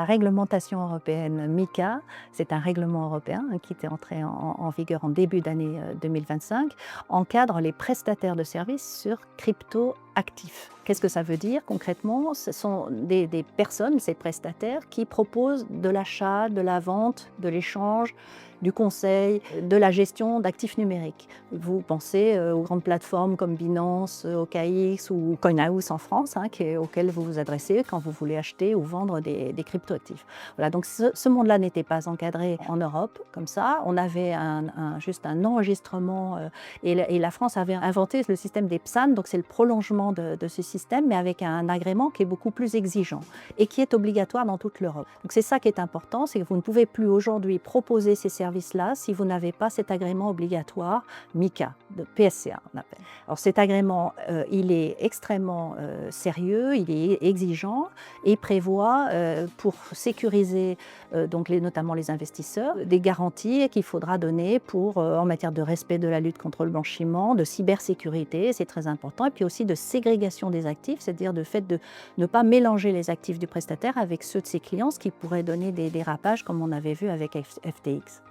La réglementation européenne MiCA, c'est un règlement européen qui était entré en vigueur en début d'année 2025, encadre les prestataires de services sur crypto-actifs. Qu'est-ce que ça veut dire concrètement? Ce sont des personnes, ces prestataires, qui proposent de l'achat, de la vente, de l'échange, du conseil, de la gestion d'actifs numériques. Vous pensez aux grandes plateformes comme Binance, OKX ou CoinHouse en France, auxquelles vous vous adressez quand vous voulez acheter ou vendre des cryptoactifs. Voilà, donc ce monde-là n'était pas encadré en Europe comme ça. On avait juste un enregistrement et la France avait inventé le système des PSAN, donc c'est le prolongement de ce système, mais avec un agrément qui est beaucoup plus exigeant et qui est obligatoire dans toute l'Europe. Donc c'est ça qui est important, c'est que vous ne pouvez plus aujourd'hui proposer ces services-là si vous n'avez pas cet agrément obligatoire MiCA, de PSCA on appelle. Alors cet agrément, il est extrêmement sérieux, il est exigeant et prévoit pour sécuriser notamment les investisseurs, des garanties qu'il faudra donner en matière de respect de la lutte contre le blanchiment, de cybersécurité, c'est très important, et puis aussi de ségrégation des actifs, c'est-à-dire le fait de ne pas mélanger les actifs du prestataire avec ceux de ses clients, ce qui pourrait donner des dérapages comme on avait vu avec FTX.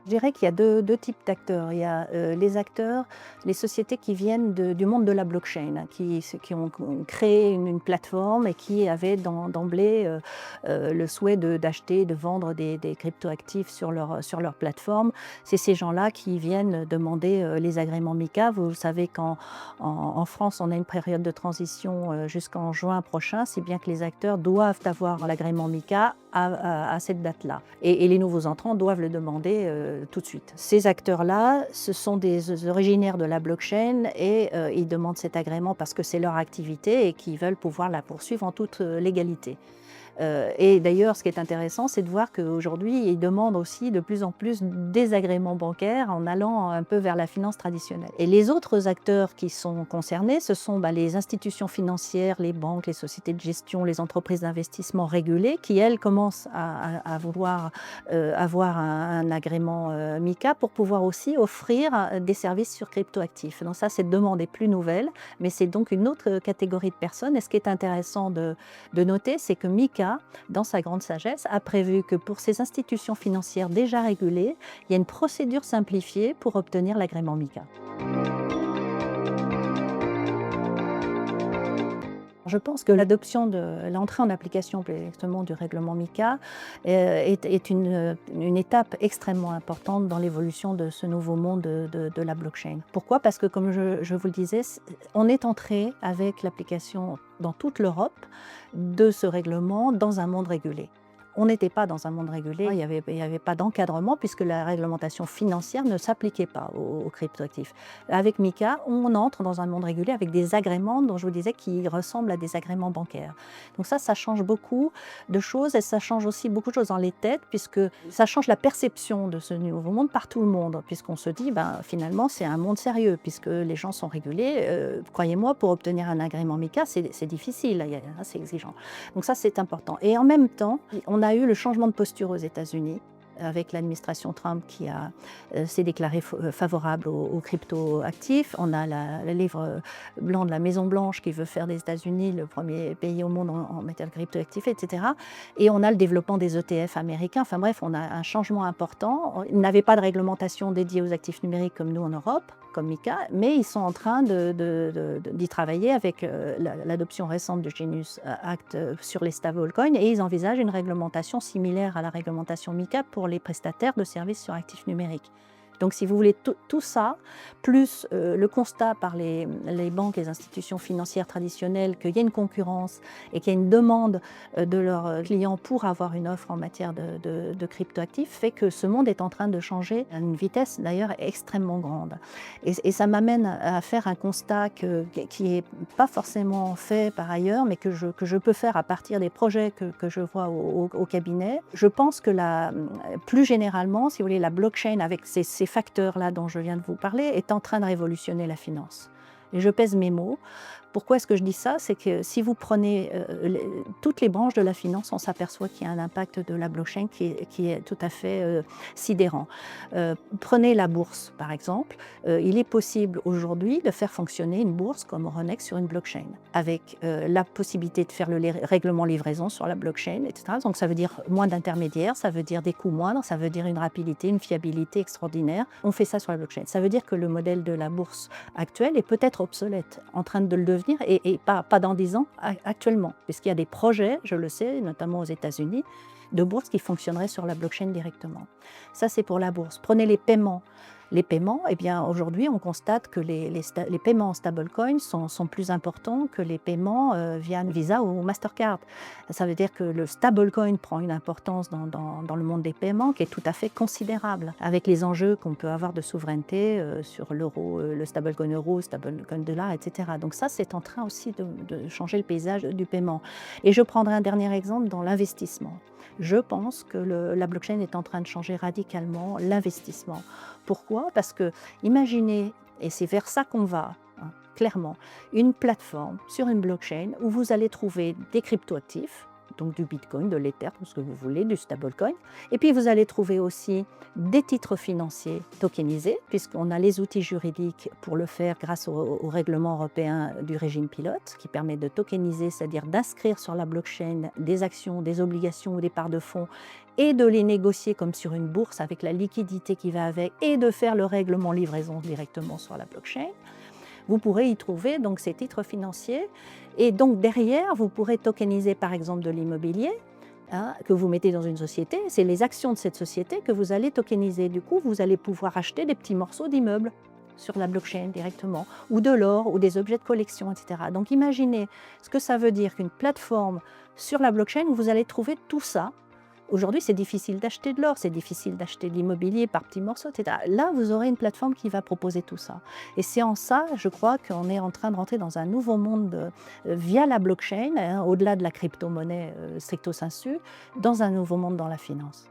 Je dirais qu'il y a deux types d'acteurs. Il y a les acteurs, les sociétés qui viennent du monde de la blockchain, qui ont créé une plateforme et qui avaient d'emblée le souhait d'acheter, de vendre des cryptoactifs sur leur plateforme. C'est ces gens-là qui viennent demander les agréments MiCA. Vous savez qu'en France, on a une période de transition jusqu'en juin prochain, si bien que les acteurs doivent avoir l'agrément MiCA à cette date-là. Et les nouveaux entrants doivent le demander tout de suite. Ces acteurs-là, ce sont des originaires de la blockchain et ils demandent cet agrément parce que c'est leur activité et qu'ils veulent pouvoir la poursuivre en toute légalité. Et d'ailleurs, ce qui est intéressant, c'est de voir qu'aujourd'hui, ils demandent aussi de plus en plus des agréments bancaires en allant un peu vers la finance traditionnelle. Et les autres acteurs qui sont concernés, ce sont les institutions financières, les banques, les sociétés de gestion, les entreprises d'investissement régulées qui, elles, commencent à vouloir avoir un agrément MiCA pour pouvoir aussi offrir des services sur cryptoactifs. Donc ça, cette demande est plus nouvelle, mais c'est donc une autre catégorie de personnes. Et ce qui est intéressant de noter, c'est que MiCA, dans sa grande sagesse, a prévu que pour ces institutions financières déjà régulées, il y a une procédure simplifiée pour obtenir l'agrément MiCA. Je pense que l'adoption de l'entrée en application exactement du règlement MiCA est une étape extrêmement importante dans l'évolution de ce nouveau monde de la blockchain. Pourquoi? Parce que, comme je vous le disais, on est entré avec l'application dans toute l'Europe de ce règlement dans un monde régulé. On n'était pas dans un monde régulé, il n'y avait pas d'encadrement puisque la réglementation financière ne s'appliquait pas aux cryptoactifs. Avec MiCA, on entre dans un monde régulé avec des agréments dont je vous disais qui ressemblent à des agréments bancaires. Donc ça change beaucoup de choses et ça change aussi beaucoup de choses dans les têtes puisque ça change la perception de ce nouveau monde par tout le monde puisqu'on se dit finalement c'est un monde sérieux puisque les gens sont régulés. Croyez-moi, pour obtenir un agrément MiCA, c'est difficile, c'est exigeant. Donc ça c'est important. Et en même temps, on a eu le changement de posture aux États-Unis avec l'administration Trump qui s'est déclarée favorable aux crypto-actifs. On a le livre blanc de la Maison-Blanche qui veut faire des États-Unis le premier pays au monde en matière de crypto-actifs, etc. Et on a le développement des ETF américains. Enfin bref, on a un changement important. Ils n'avaient pas de réglementation dédiée aux actifs numériques comme nous en Europe, comme MiCA, mais ils sont en train d'y travailler avec l'adoption récente du Genius Act sur les stablecoins et ils envisagent une réglementation similaire à la réglementation MiCA pour les prestataires de services sur actifs numériques. Donc si vous voulez tout ça, plus le constat par les banques et les institutions financières traditionnelles qu'il y a une concurrence et qu'il y a une demande de leurs clients pour avoir une offre en matière de cryptoactifs, fait que ce monde est en train de changer à une vitesse d'ailleurs extrêmement grande. Et ça m'amène à faire un constat qui n'est pas forcément fait par ailleurs, mais que je peux faire à partir des projets que je vois au cabinet. Je pense que plus généralement, si vous voulez, la blockchain avec ces facteurs-là dont je viens de vous parler est en train de révolutionner la finance. Et je pèse mes mots Pourquoi est-ce que je dis ça? C'est que si vous prenez toutes les branches de la finance, on s'aperçoit qu'il y a un impact de la blockchain qui est tout à fait sidérant. Prenez la bourse, par exemple. Il est possible aujourd'hui de faire fonctionner une bourse comme Euronext sur une blockchain, avec la possibilité de faire le règlement livraison sur la blockchain, etc. Donc ça veut dire moins d'intermédiaires, ça veut dire des coûts moindres, ça veut dire une rapidité, une fiabilité extraordinaire. On fait ça sur la blockchain. Ça veut dire que le modèle de la bourse actuelle est peut-être obsolète, en train de le devenir, et pas dans 10 ans, actuellement. Puisqu'il y a des projets, je le sais, notamment aux États-Unis, de bourse qui fonctionneraient sur la blockchain directement. Ça, c'est pour la bourse. Prenez les paiements. Les paiements, eh bien, aujourd'hui, on constate que les paiements en stablecoin sont plus importants que les paiements via Visa ou Mastercard. Ça veut dire que le stablecoin prend une importance dans le monde des paiements qui est tout à fait considérable, avec les enjeux qu'on peut avoir de souveraineté sur l'euro, le stablecoin euro, stablecoin dollar, etc. Donc ça, c'est en train aussi de changer le paysage du paiement. Et je prendrai un dernier exemple dans l'investissement. Je pense que la blockchain est en train de changer radicalement l'investissement. Pourquoi? Parce que, imaginez, et c'est vers ça qu'on va, hein, clairement, une plateforme sur une blockchain où vous allez trouver des cryptoactifs, donc du Bitcoin, de l'Ether, tout ce que vous voulez, du stablecoin. Et puis vous allez trouver aussi des titres financiers tokenisés, puisqu'on a les outils juridiques pour le faire grâce au règlement européen du régime pilote, qui permet de tokeniser, c'est-à-dire d'inscrire sur la blockchain des actions, des obligations ou des parts de fonds, et de les négocier comme sur une bourse avec la liquidité qui va avec, et de faire le règlement livraison directement sur la blockchain. Vous pourrez y trouver donc ces titres financiers, et donc derrière, vous pourrez tokeniser par exemple de l'immobilier, hein, que vous mettez dans une société. C'est les actions de cette société que vous allez tokeniser. Du coup, vous allez pouvoir acheter des petits morceaux d'immeubles sur la blockchain directement, ou de l'or, ou des objets de collection, etc. Donc imaginez ce que ça veut dire qu'une plateforme sur la blockchain où vous allez trouver tout ça. Aujourd'hui, c'est difficile d'acheter de l'or, c'est difficile d'acheter de l'immobilier par petits morceaux, etc. Là, vous aurez une plateforme qui va proposer tout ça. Et c'est en ça, je crois, qu'on est en train de rentrer dans un nouveau monde via la blockchain, hein, au-delà de la crypto-monnaie stricto sensu, dans un nouveau monde dans la finance.